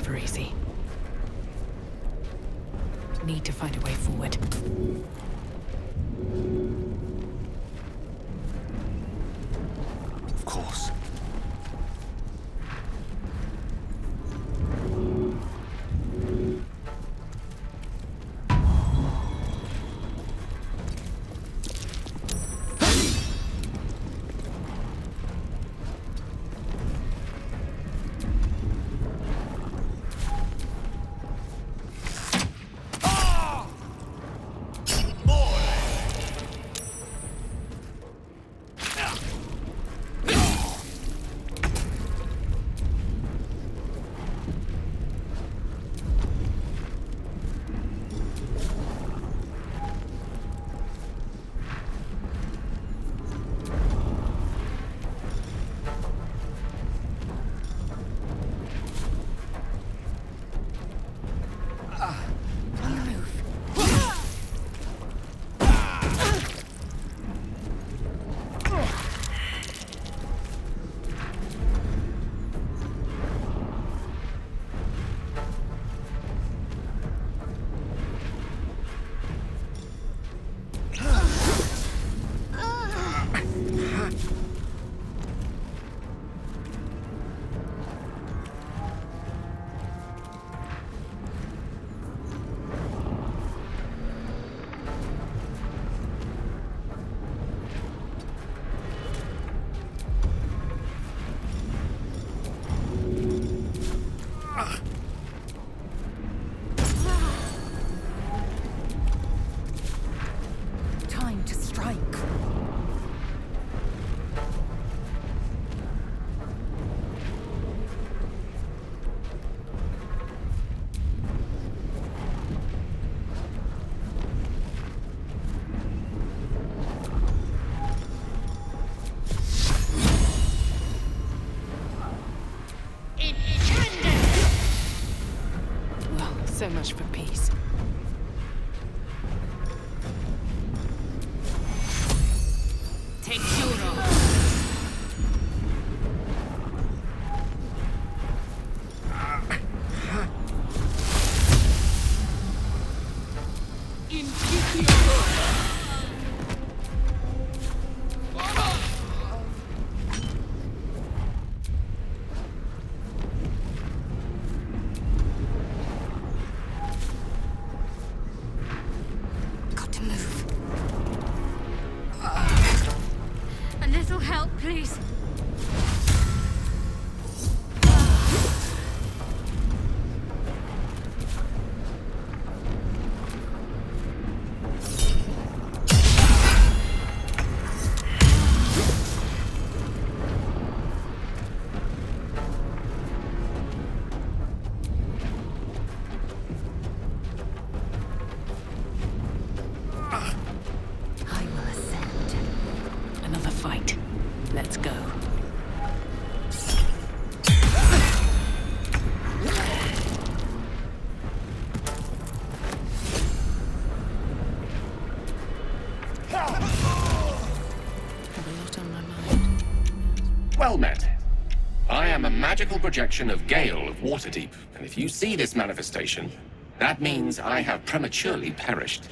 never easy. Need to find a way forward. Of course. Time to strike. Well, so much for peace. Take Euro. Got to move. A little help, please. I will ascend. Another fight. Let's go. Have a lot on my mind. Well met. I am a magical projection of Gale of Waterdeep, and if you see this manifestation, that means I have prematurely perished.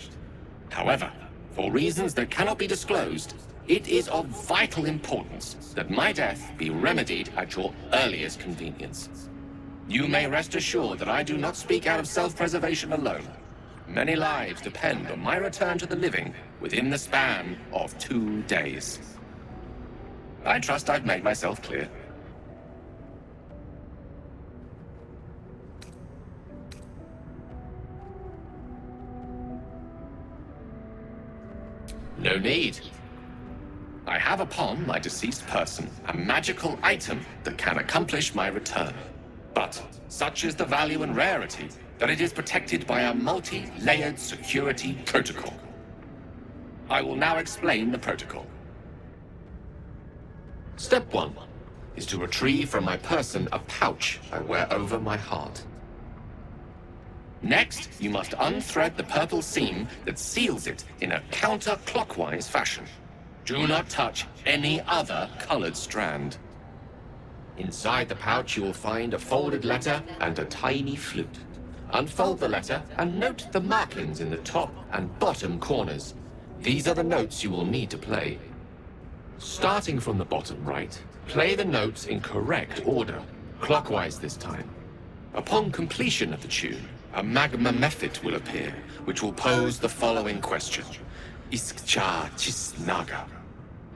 However, for reasons that cannot be disclosed, it is of vital importance that my death be remedied at your earliest convenience. You may rest assured that I do not speak out of self-preservation alone. Many lives depend on my return to the living within the span of 2 days. I trust I've made myself clear. No need. I have upon my deceased person a magical item that can accomplish my return. But such is the value and rarity that it is protected by a multi-layered security protocol. I will now explain the protocol. Step 1 is to retrieve from my person a pouch I wear over my heart. Next, you must unthread the purple seam that seals it in a counterclockwise fashion. Do not touch any other colored strand. Inside the pouch, you will find a folded letter and a tiny flute. Unfold the letter and note the markings in the top and bottom corners. These are the notes you will need to play. Starting from the bottom right, play the notes in correct order, clockwise this time. Upon completion of the tune, a magma method will appear, which will pose the following question. Iskcha Chisnaga.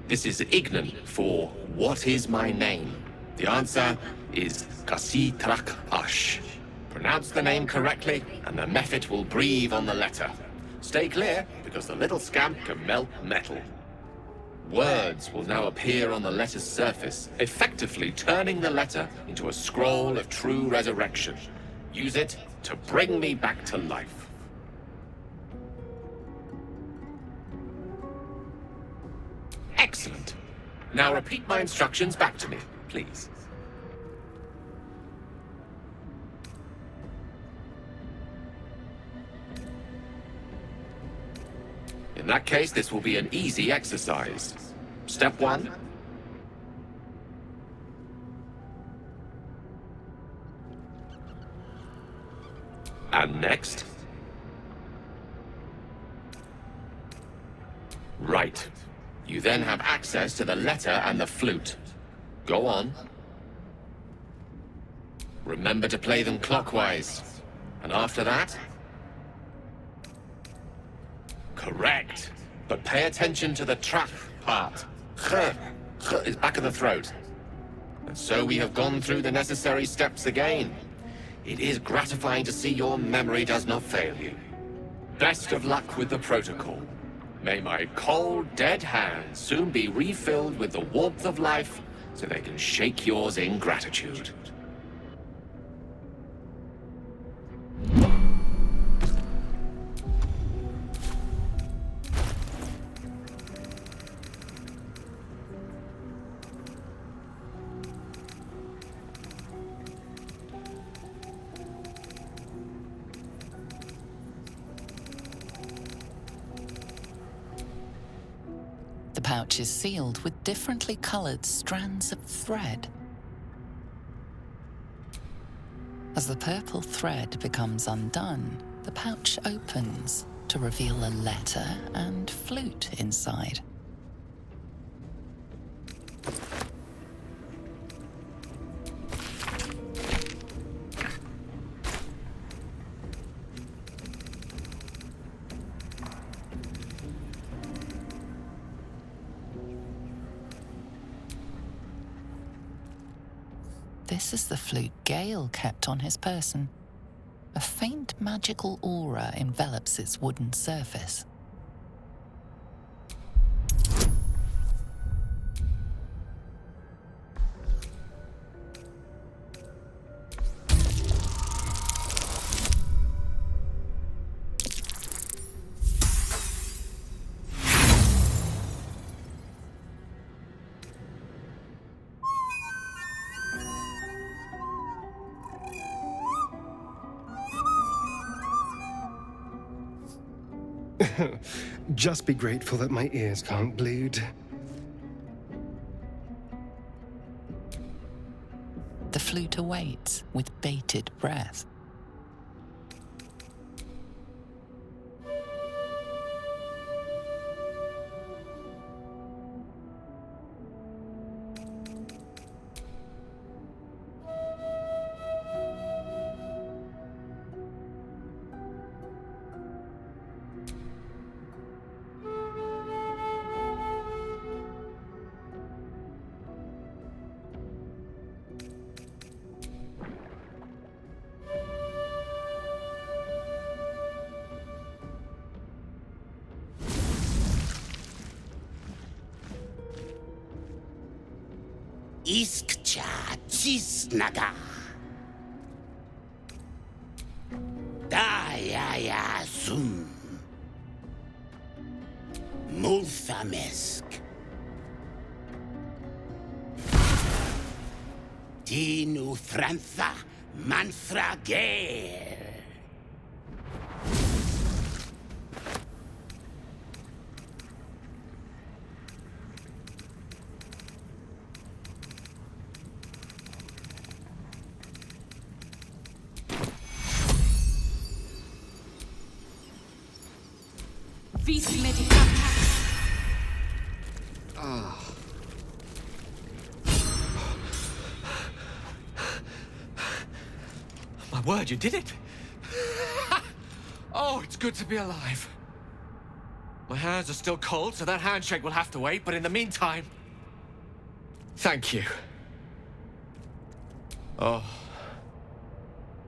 This is Ignan for what is my name? The answer is Kasi Trak Ash. Pronounce the name correctly, and the method will breathe on the letter. Stay clear, because the little scamp can melt metal. Words will now appear on the letter's surface, effectively turning the letter into a scroll of true resurrection. Use it to bring me back to life. Excellent. Now repeat my instructions back to me, please. In that case, this will be an easy exercise. Step 1. And next. Right. You then have access to the letter and the flute. Go on. Remember to play them clockwise. And after that? Correct. But pay attention to the trach part. Ch is back of the throat. And so we have gone through the necessary steps again. It is gratifying to see your memory does not fail you. Best of luck with the protocol. May my cold, dead hands soon be refilled with the warmth of life so they can shake yours in gratitude. The pouch is sealed with differently colored strands of thread. As the purple thread becomes undone, the pouch opens to reveal a letter and flute inside. This is the flute Gale kept on his person. A faint magical aura envelops its wooden surface. Just be grateful that my ears can't bleed. The flute awaits with bated breath. Iskcha Chisnaga. Dayaya Zum. Multhamesk. Tinu Frantha Manthra Gale. vis medicatax. My word, you did it! Oh, it's good to be alive. My hands are still cold, so that handshake will have to wait, but in the meantime... Thank you. Oh.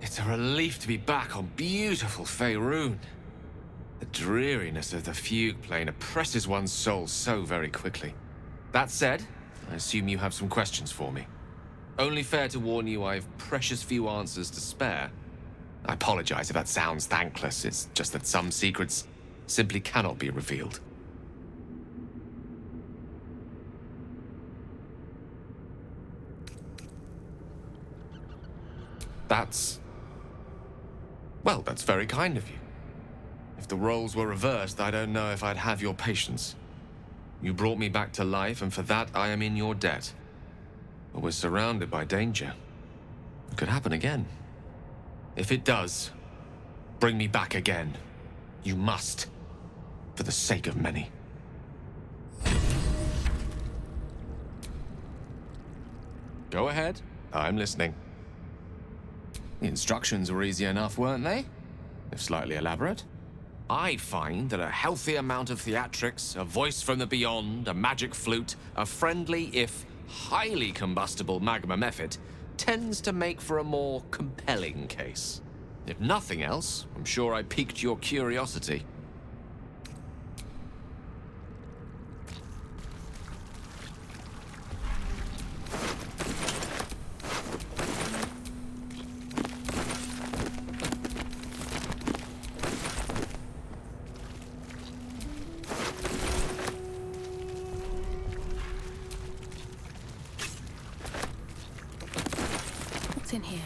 It's a relief to be back on beautiful Faerun. The dreariness of the fugue plane oppresses one's soul so very quickly. That said, I assume you have some questions for me. Only fair to warn you I've precious few answers to spare. I apologize if that sounds thankless. It's just that some secrets simply cannot be revealed. Well, that's very kind of you. If the roles were reversed, I don't know if I'd have your patience. You brought me back to life, and for that I am in your debt. But we're surrounded by danger. It could happen again. If it does, bring me back again. You must. For the sake of many. Go ahead. I'm listening. The instructions were easy enough, weren't they? If slightly elaborate. I find that a healthy amount of theatrics, a voice from the beyond, a magic flute, a friendly, if highly combustible magma method, tends to make for a more compelling case. If nothing else, I'm sure I piqued your curiosity. What's in here?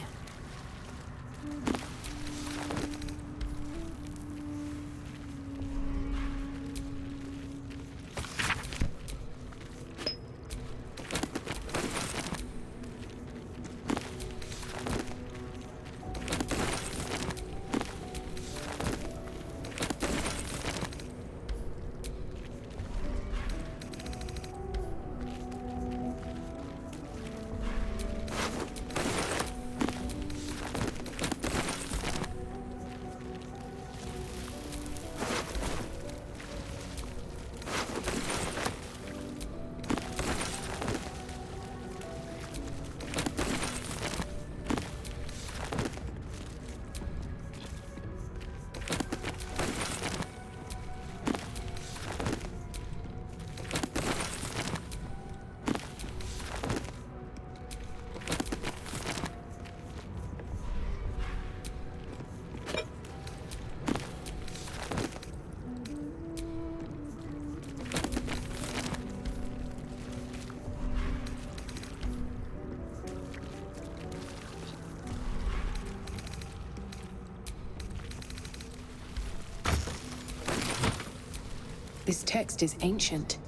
This text is ancient.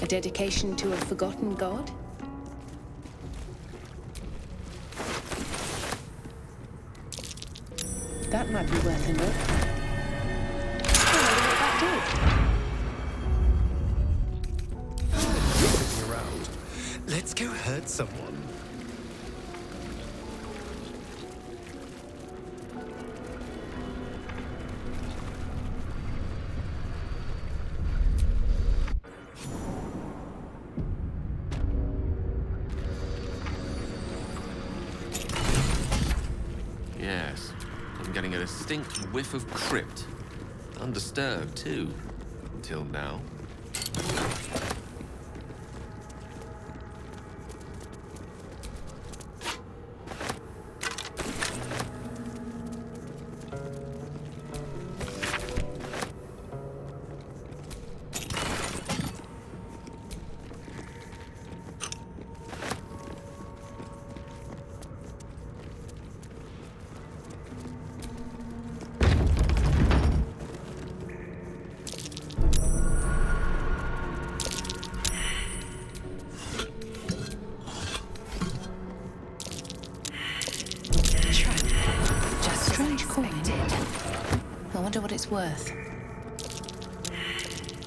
A dedication to a forgotten god? That might be worth a look. I wonder what that Looking around. Let's go hurt someone. Yes, I'm getting a distinct whiff of crypt. Undisturbed, too. Until now. Strange coin. I wonder what it's worth.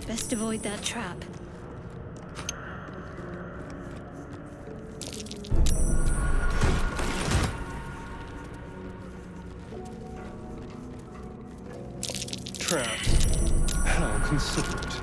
Best avoid that trap. Trapped. How considerate.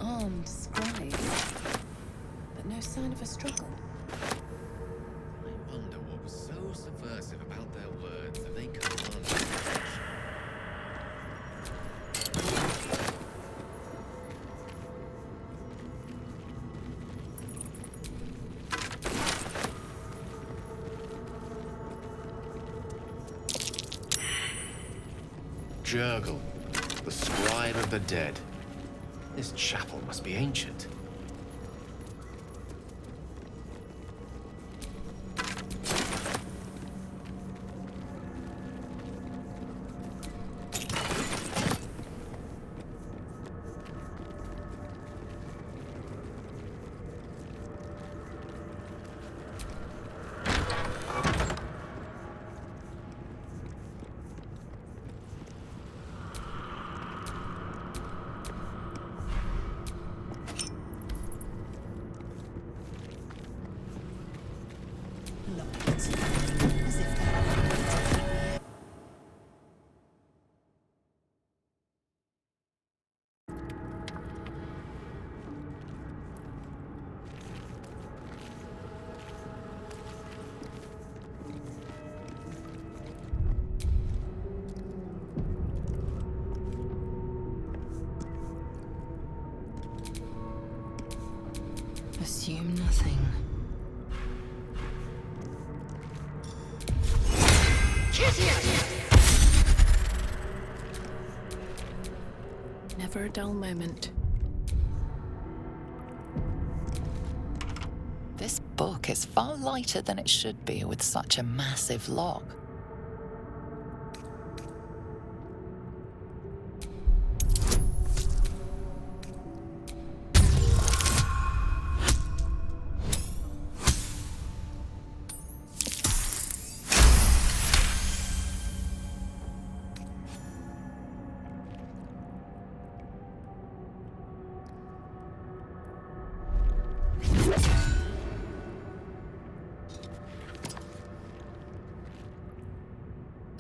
Armed scribes, but no sign of a struggle. I wonder what was so subversive about their words that they commanded action. Jurgle, the scribe of the dead. This chapel must be ancient. Locked. As if they're hoping to keep me. Assume nothing. Never a dull moment. This book is far lighter than it should be with such a massive lock.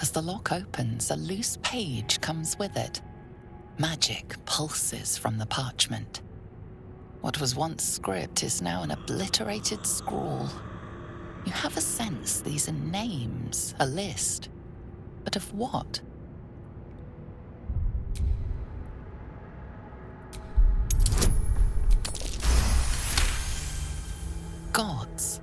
As the lock opens, a loose page comes with it. Magic pulses from the parchment. What was once script is now an obliterated scrawl. You have a sense these are names, a list. But of what? Gods.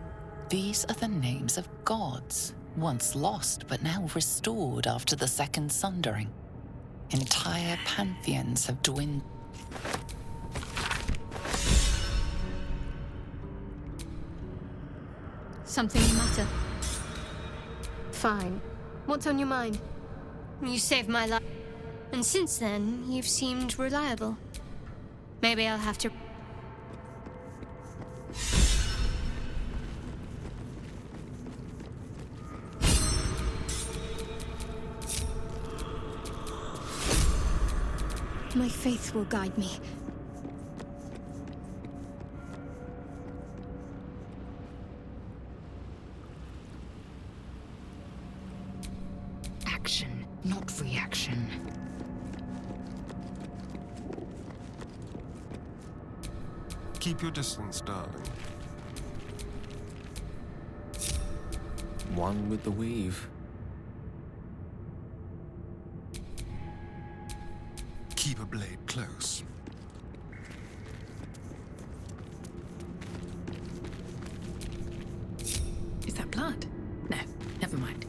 These are the names of gods, once lost but now restored after the Second Sundering. Entire pantheons have dwindled. Something the matter? Fine. What's on your mind? You saved my life. And since then, you've seemed reliable. Maybe I'll have to... My faith will guide me. Action, not reaction. Keep your distance, darling. One with the weave. keep a blade close. Is that blood? No, never mind.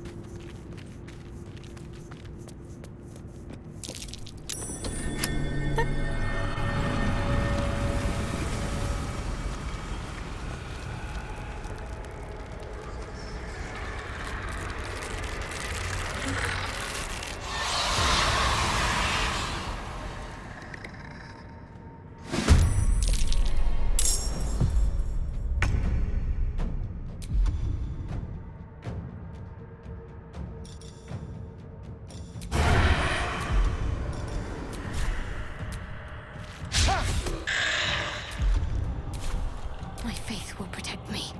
My faith will protect me.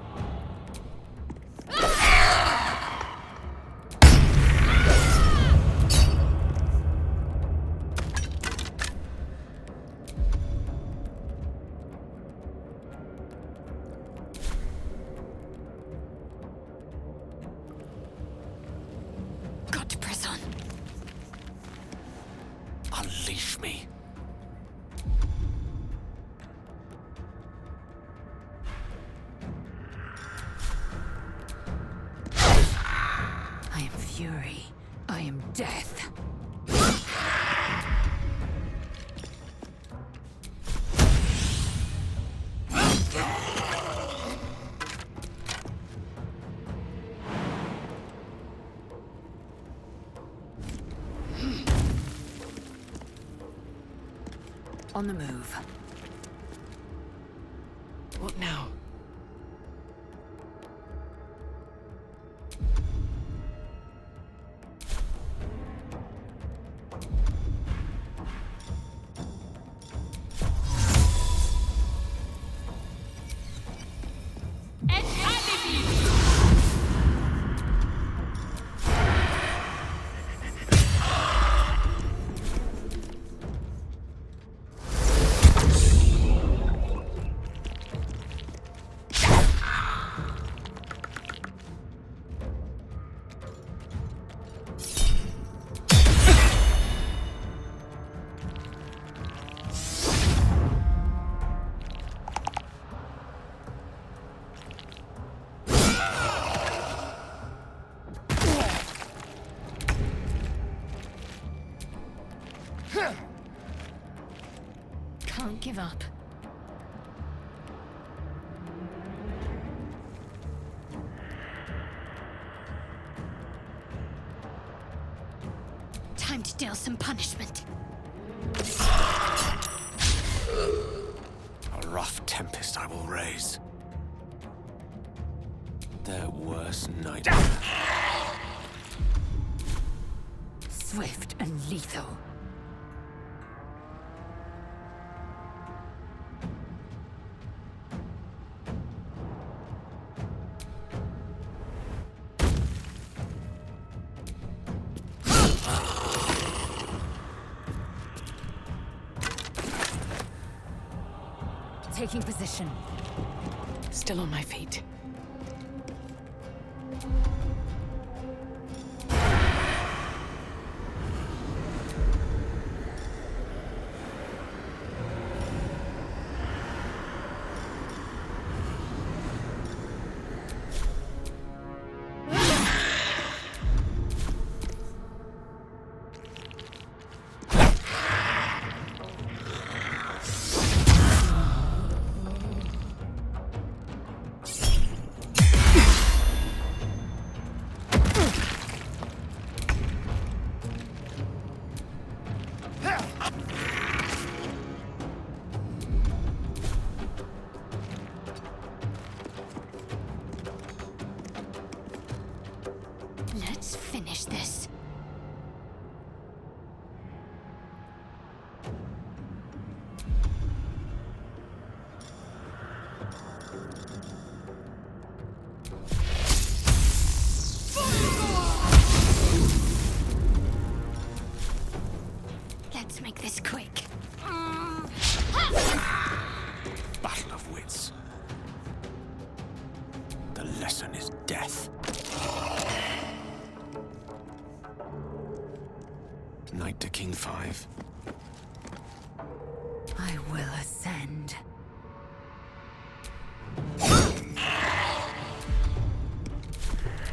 Got to press on. Unleash me. I am fury. I am death. On the move. What now? Can't give up. Time to deal some punishment. A rough tempest I will raise. Their worst nightmare. Swift and lethal. Taking position. Still on my feet. Let's finish this. Let's make this quick. Battle of wits. The lesson is death. Knight to King 5.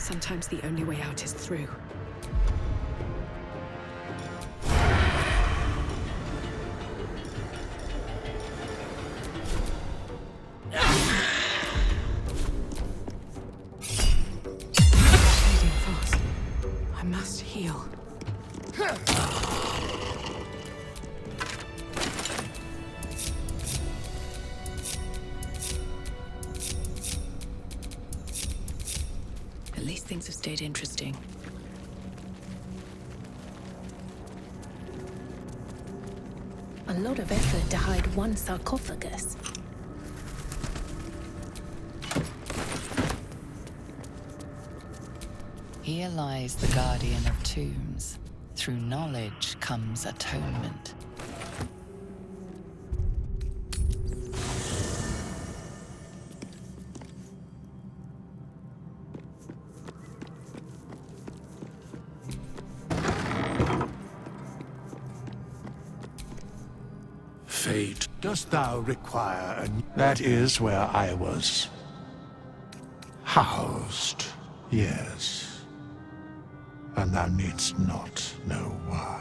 Sometimes the only way out is through. Bleeding fast. I must heal. At least things have stayed interesting. A lot of effort to hide one sarcophagus. Here lies the guardian of tombs. Through knowledge comes atonement. Fate, dost thou require That is where I was housed, yes. And thou needst not know why.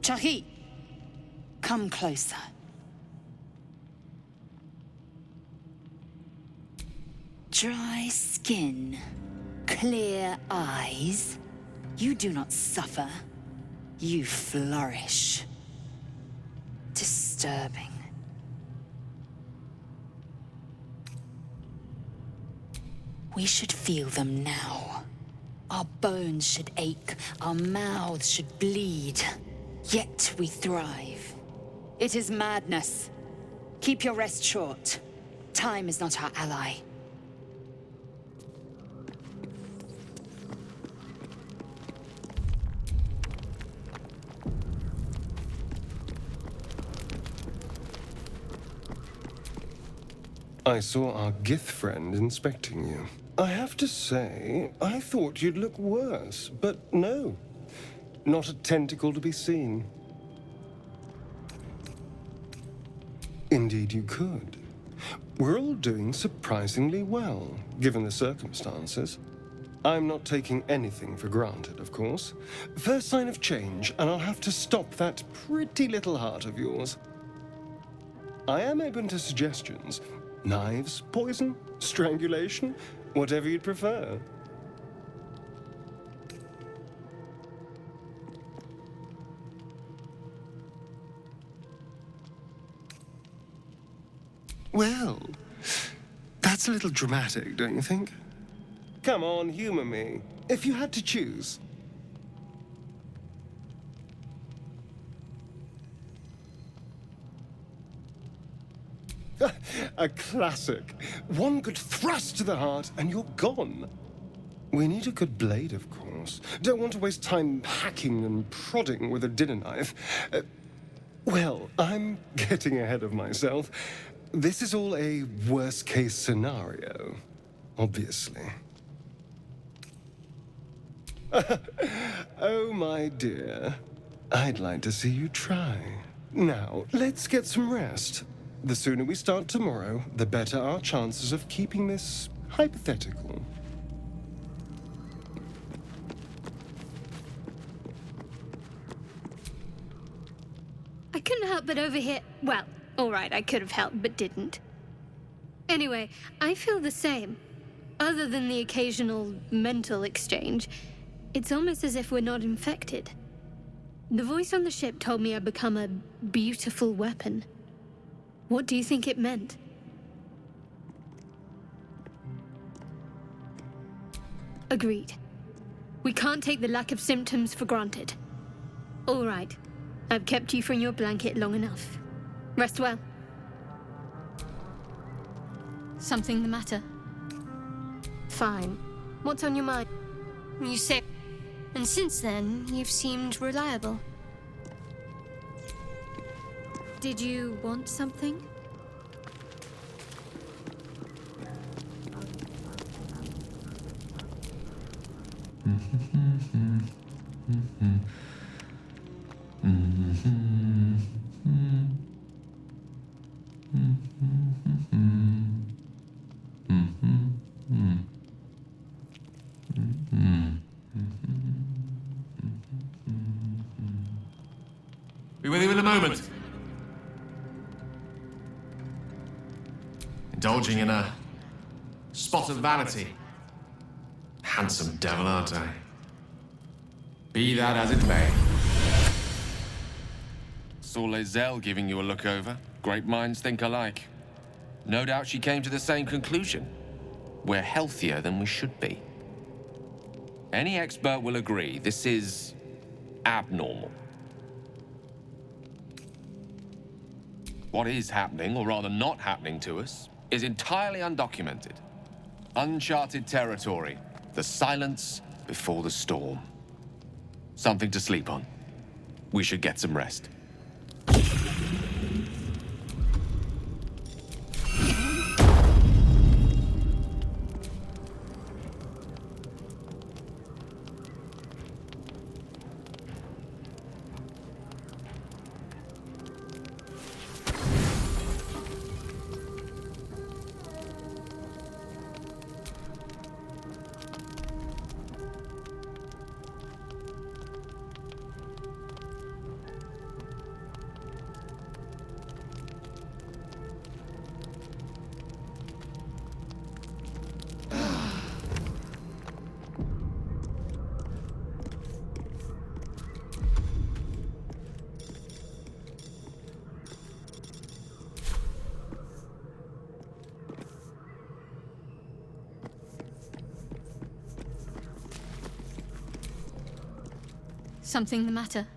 Chahi, come closer. Dry skin, clear eyes. You do not suffer. You flourish. Disturbing. We should feel them now. Our bones should ache, our mouths should bleed. Yet we thrive. It is madness. Keep your rest short. Time is not our ally. I saw our Gith friend inspecting you. I have to say, I thought you'd look worse, but no. Not a tentacle to be seen. Indeed you could. We're all doing surprisingly well, given the circumstances. I'm not taking anything for granted, of course. First sign of change, and I'll have to stop that pretty little heart of yours. I am open to suggestions. Knives, poison, strangulation, whatever you'd prefer. Well, that's a little dramatic, don't you think? Come on, humor me. If you had to choose. A classic. One good thrust to the heart and you're gone. We need a good blade, of course. Don't want to waste time hacking and prodding with a dinner knife. Well, I'm getting ahead of myself. This is all a worst-case scenario, obviously. Oh, my dear. I'd like to see you try. Now, let's get some rest. The sooner we start tomorrow, the better our chances of keeping this hypothetical. I couldn't help but overhear. Well, all right, I could have helped, but didn't. Anyway, I feel the same. Other than the occasional mental exchange, it's almost as if we're not infected. The voice on the ship told me I'd become a beautiful weapon. What do you think it meant? Agreed. We can't take the lack of symptoms for granted. All right. I've kept you from your blanket long enough. Rest well. Something the matter? Fine. What's on your mind? You say... And since then, you've seemed reliable. Did you want something? Be with you in a moment. Indulging in a spot of vanity. Handsome devil, aren't I? Be that as it may. Saw Lae'zel giving you a look over. Great minds think alike. No doubt she came to the same conclusion. We're healthier than we should be. Any expert will agree this is abnormal. What is happening, or rather not happening to us, is entirely undocumented. Uncharted territory. The silence before the storm. Something to sleep on. We should get some rest. Something the matter?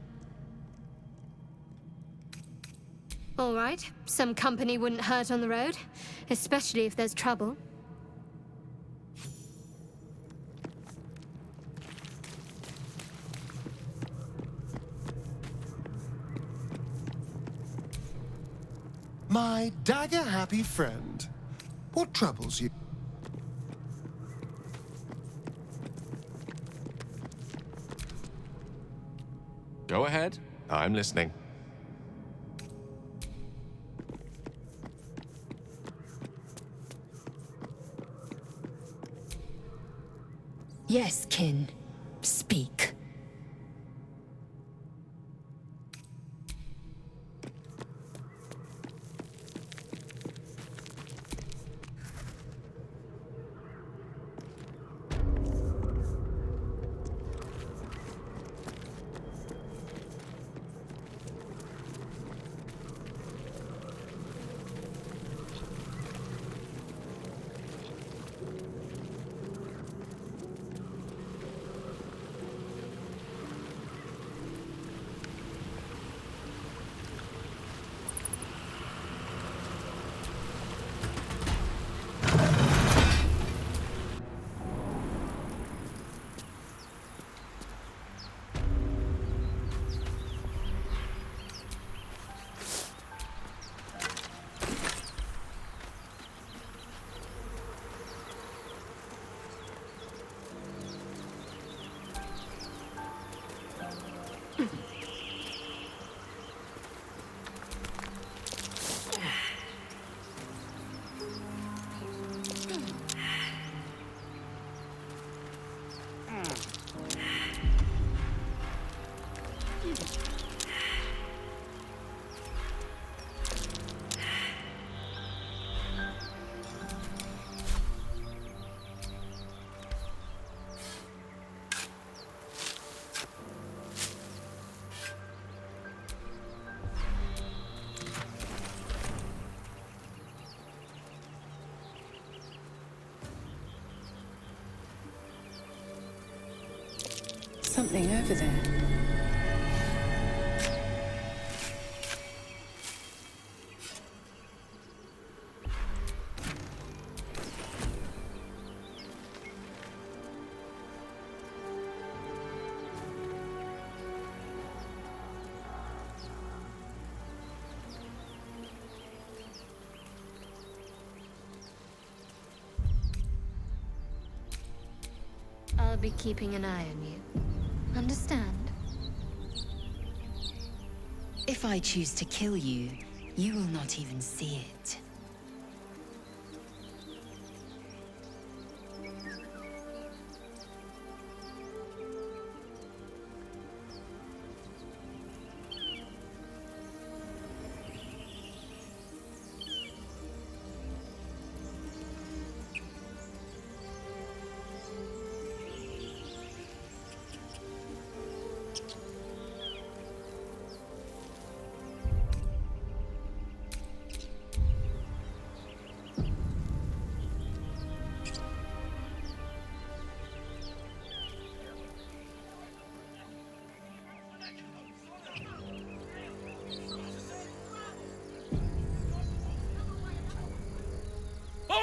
All right, some company wouldn't hurt on the road, especially if there's trouble. My dagger-happy friend. What troubles you? Go ahead. I'm listening. Yes, kin. Speak. Something over there. be keeping an eye on you. Understand? If I choose to kill you, you will not even see it.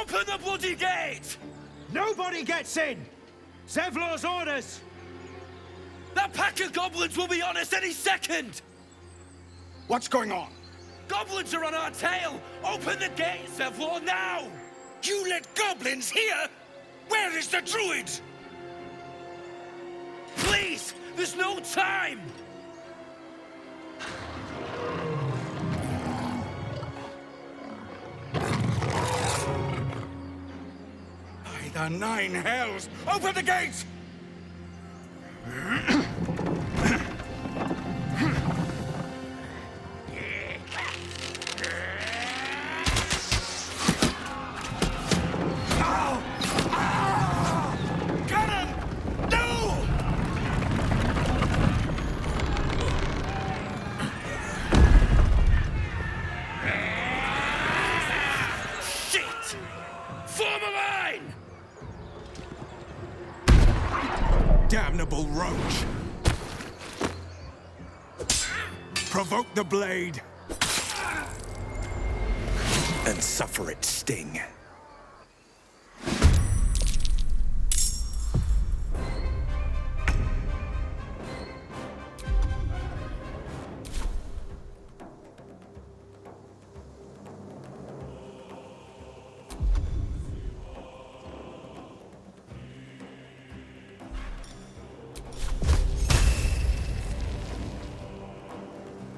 Open the bloody gate! Nobody gets in! Zevlor's orders! That pack of goblins will be on us any second! What's going on? Goblins are on our tail! Open the gate, Zevlor, now! You let goblins here? Where is the druid? Please! There's no time! By the nine hells! Open the gates! Damnable roach! Provoke the blade! And suffer its sting.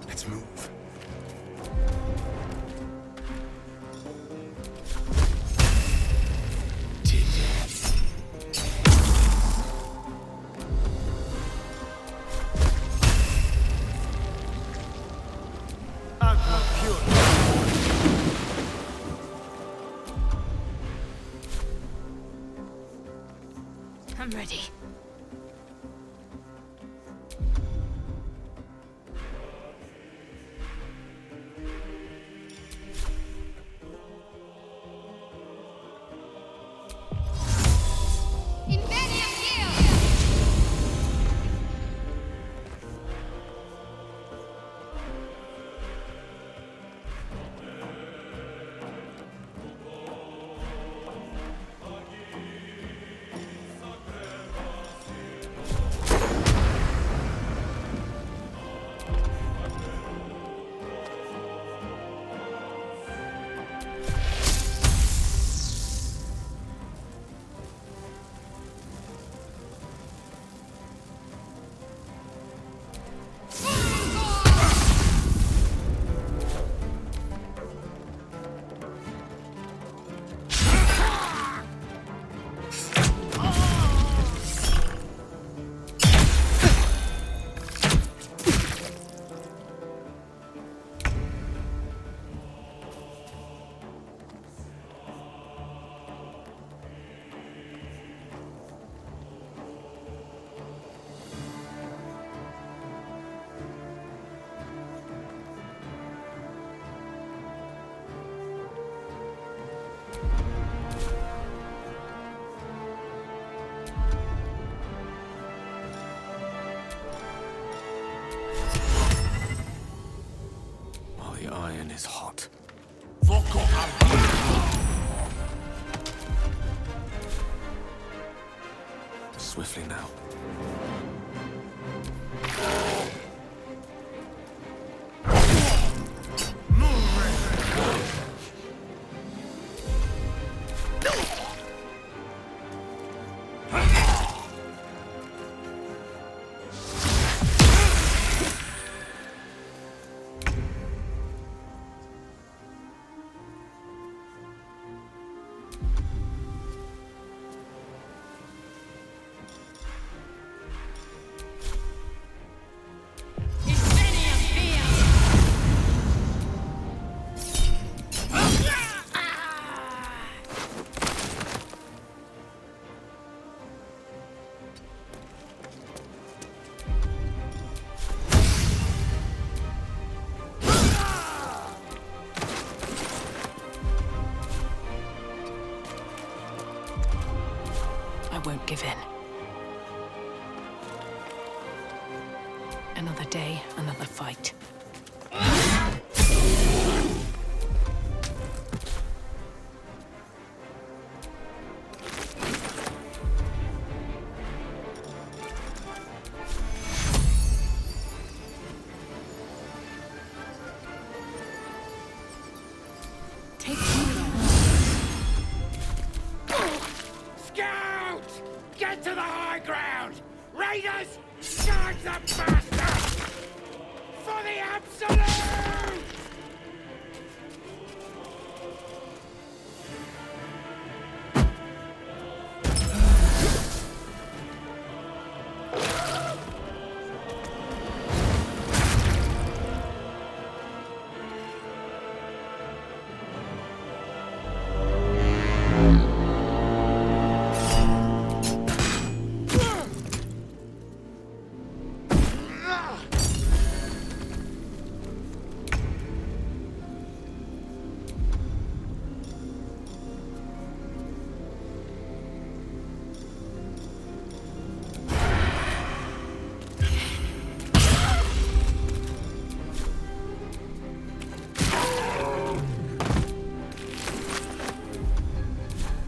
Let's move. I'm ready. Is hot. Swiftly now. Another day, another fight. Scout! Get to the high ground! Raiders, charge the bastards! For the absolute!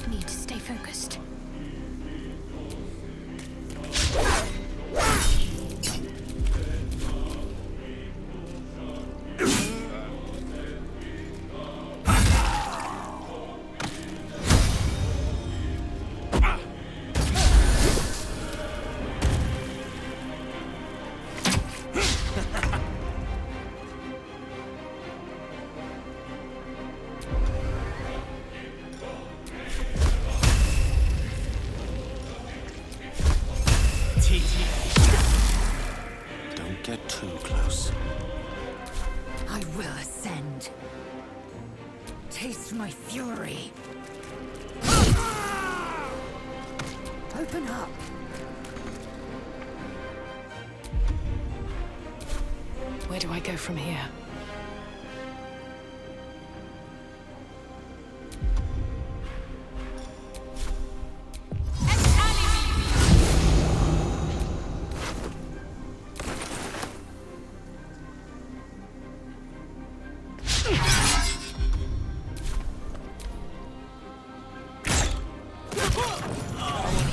Need to stay focused. Don't get too close. I will ascend. Taste my fury. Open up. Where do I go from here?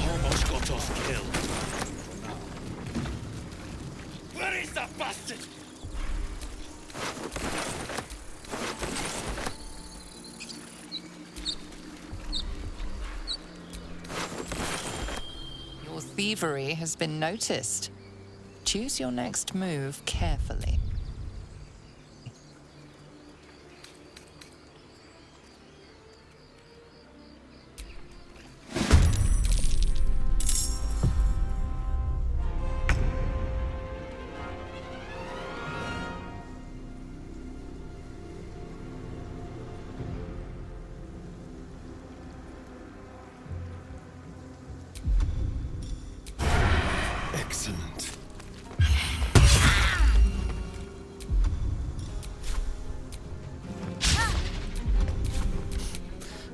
Almost got us killed. Where is that bastard? Your thievery has been noticed. Choose your next move carefully. Excellent.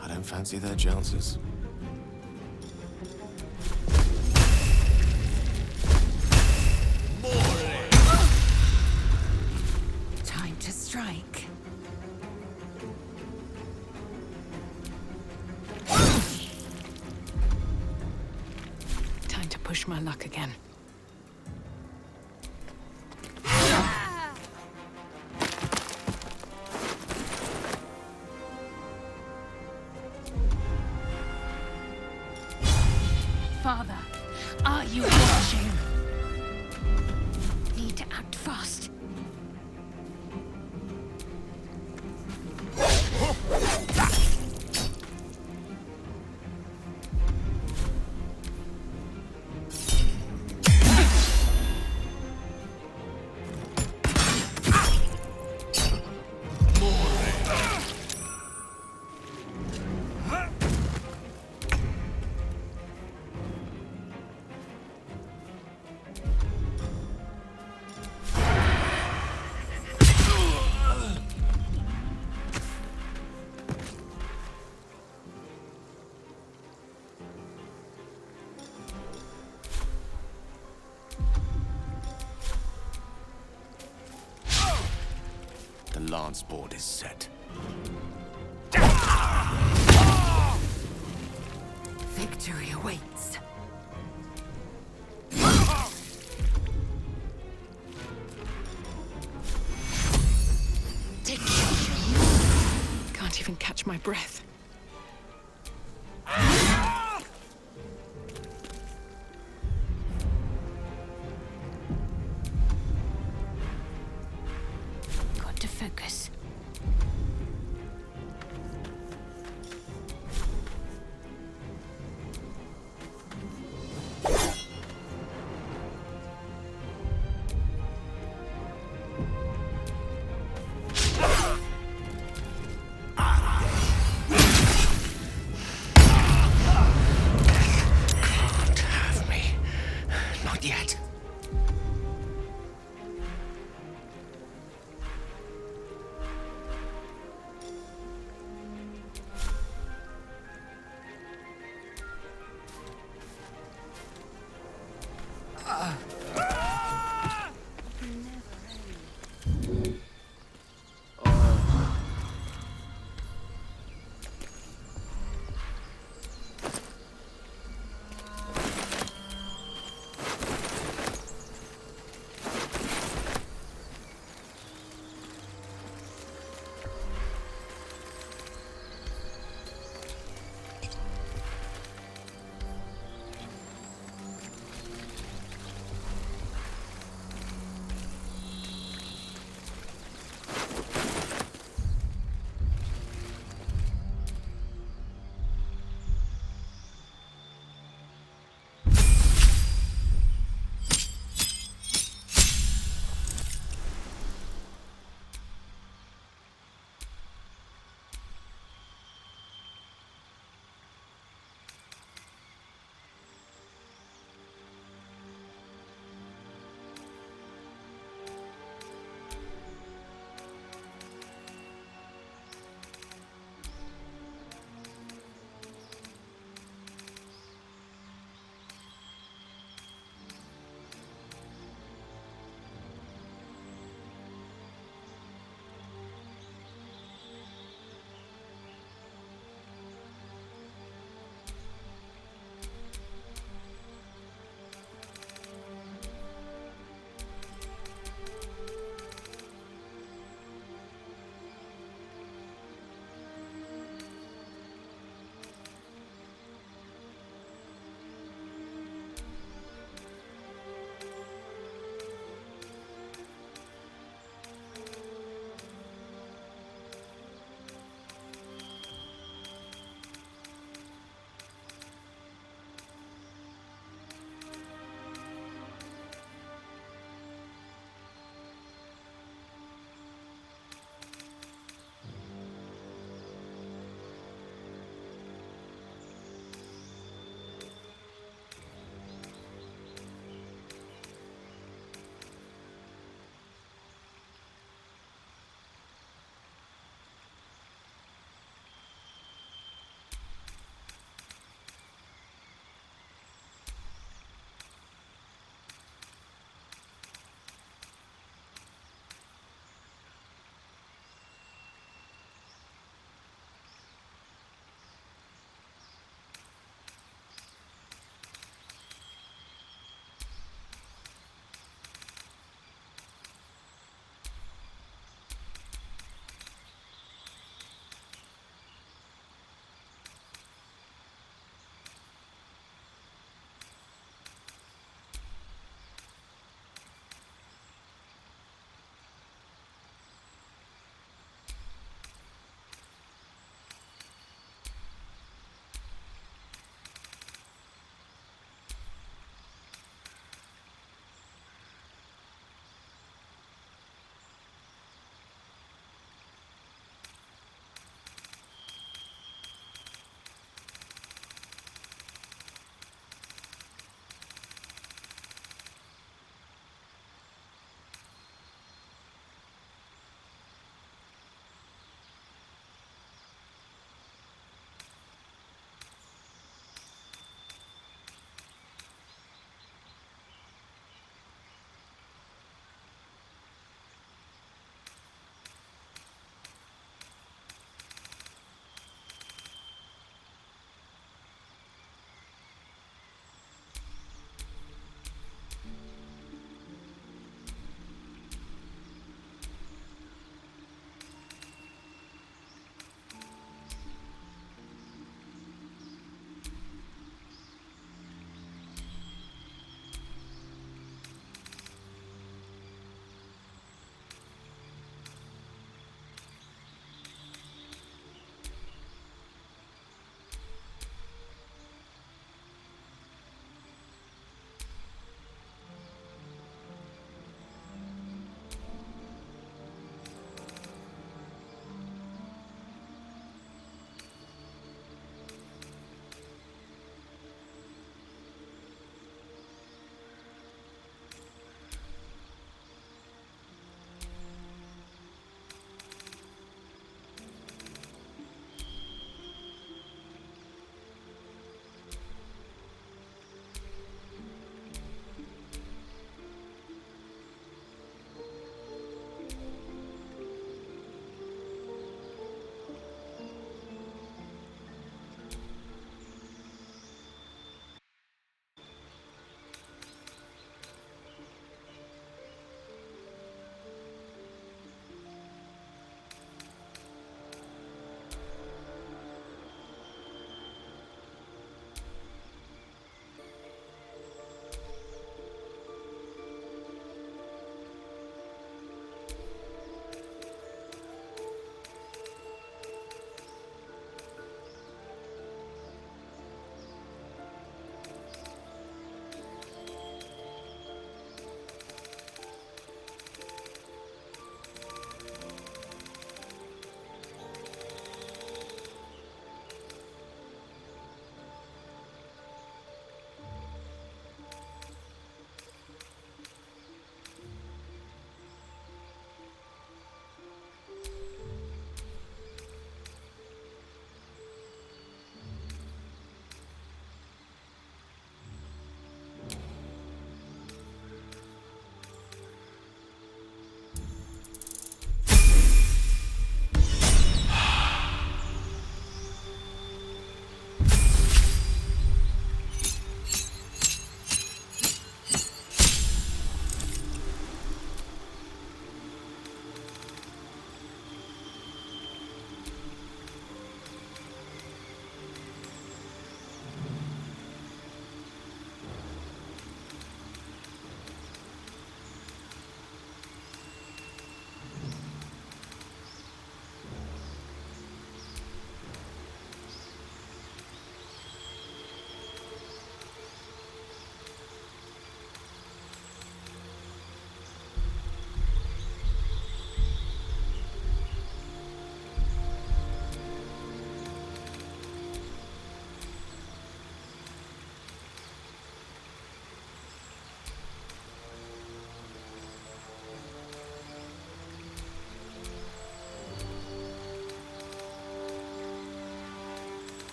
I don't fancy their chances. Time to strike. Time to push my luck again. Father, are you watching? Need to act fast. lance board is set. Victory awaits. Can't even catch my breath.